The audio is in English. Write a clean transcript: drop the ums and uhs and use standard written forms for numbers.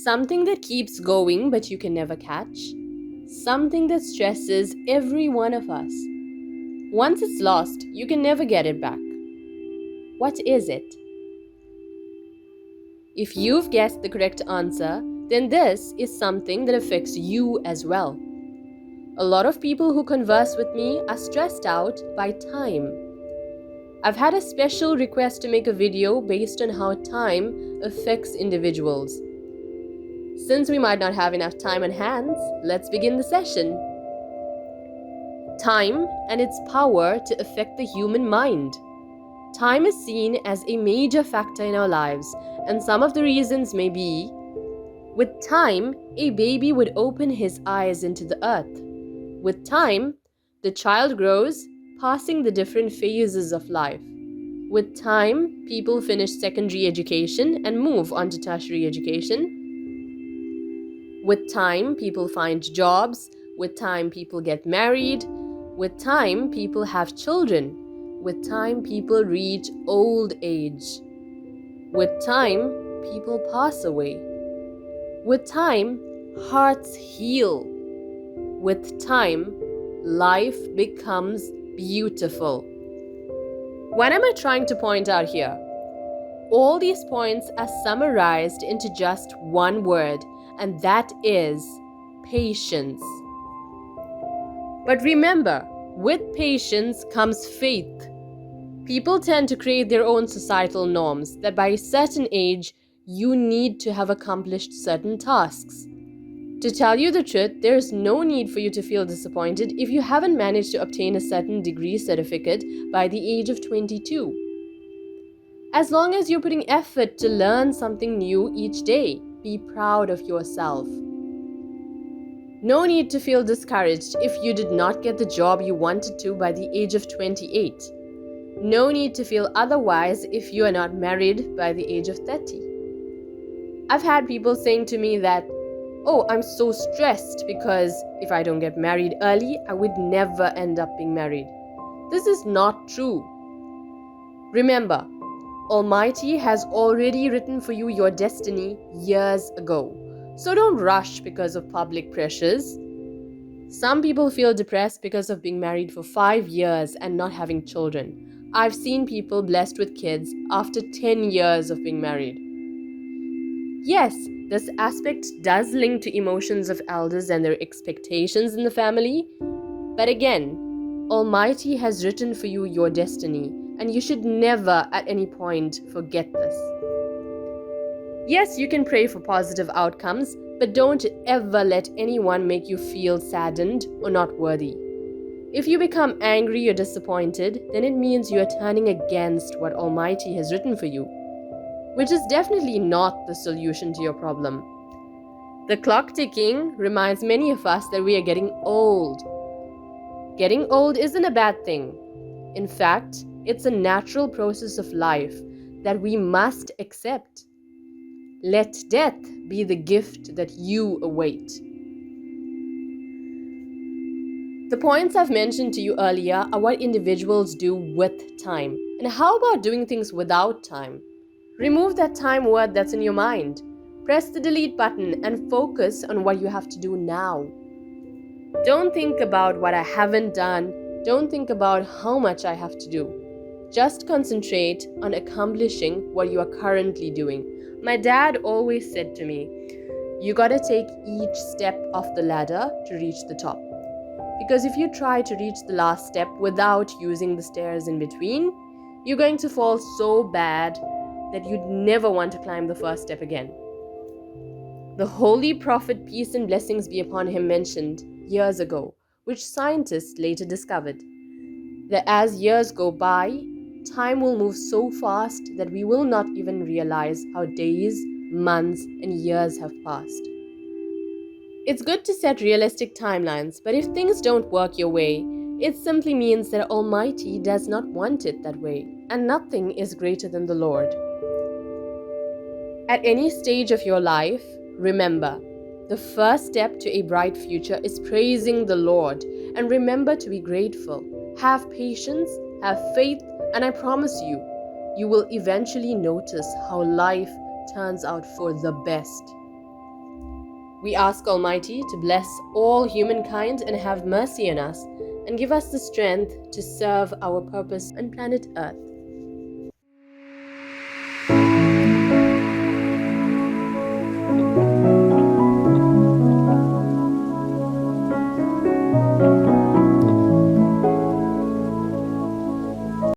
Something that keeps going but you can never catch. Something that stresses every one of us. Once it's lost, you can never get it back. What is it? If you've guessed the correct answer, then this is something that affects you as well. A lot of people who converse with me are stressed out by time. I've had a special request to make a video based on how time affects individuals. Since we might not have enough time on hands, let's begin the session. Time and its power to affect the human mind. Time is seen as a major factor in our lives, and some of the reasons may be: with time, a baby would open his eyes into the earth. With time, the child grows, passing the different phases of life. With time, people finish secondary education and move on to tertiary education. With time, people find jobs. With time, people get married. With time, people have children. With time, people reach old age. With time, people pass away. With time, hearts heal. With time, life becomes beautiful. What am I trying to point out here? All these points are summarized into just one word, and that is patience. But remember, with patience comes faith. People tend to create their own societal norms that by a certain age, you need to have accomplished certain tasks. To tell you the truth, there is no need for you to feel disappointed if you haven't managed to obtain a certain degree certificate by the age of 22. As long as you're putting effort to learn something new each day, be proud of yourself. No need to feel discouraged if you did not get the job you wanted to by the age of 28. No need to feel otherwise if you are not married by the age of 30. I've had people saying to me that, "Oh, I'm so stressed because if I don't get married early, I would never end up being married." This is not true. Remember, Almighty has already written for you your destiny years ago. So don't rush because of public pressures. Some people feel depressed because of being married for 5 years and not having children. I've seen people blessed with kids after 10 years of being married. Yes, this aspect does link to emotions of elders and their expectations in the family. But again, Almighty has written for you your destiny, and you should never at any point forget this. Yes, you can pray for positive outcomes, but don't ever let anyone make you feel saddened or not worthy. If you become angry or disappointed, then it means you are turning against what Almighty has written for you, which is definitely not the solution to your problem. The clock ticking reminds many of us that we are getting old. Getting old isn't a bad thing. In fact, it's a natural process of life that we must accept. Let death be the gift that you await. The points I've mentioned to you earlier are what individuals do with time. And how about doing things without time? Remove that time word that's in your mind. Press the delete button and focus on what you have to do now. Don't think about what I haven't done. Don't think about how much I have to do. Just concentrate on accomplishing what you are currently doing. My dad always said to me, "You gotta take each step of the ladder to reach the top." Because if you try to reach the last step without using the stairs in between, you're going to fall so bad that you'd never want to climb the first step again. The Holy Prophet, peace and blessings be upon him, mentioned years ago, which scientists later discovered, that as years go by, time will move so fast that we will not even realize how days, months, and years have passed. It's good to set realistic timelines, but if things don't work your way, it simply means that Almighty does not want it that way, and nothing is greater than the Lord. At any stage of your life, remember, the first step to a bright future is praising the Lord, and remember to be grateful. Have patience, have faith, and I promise you, you will eventually notice how life turns out for the best. We ask Almighty to bless all humankind and have mercy on us, and give us the strength to serve our purpose on planet Earth.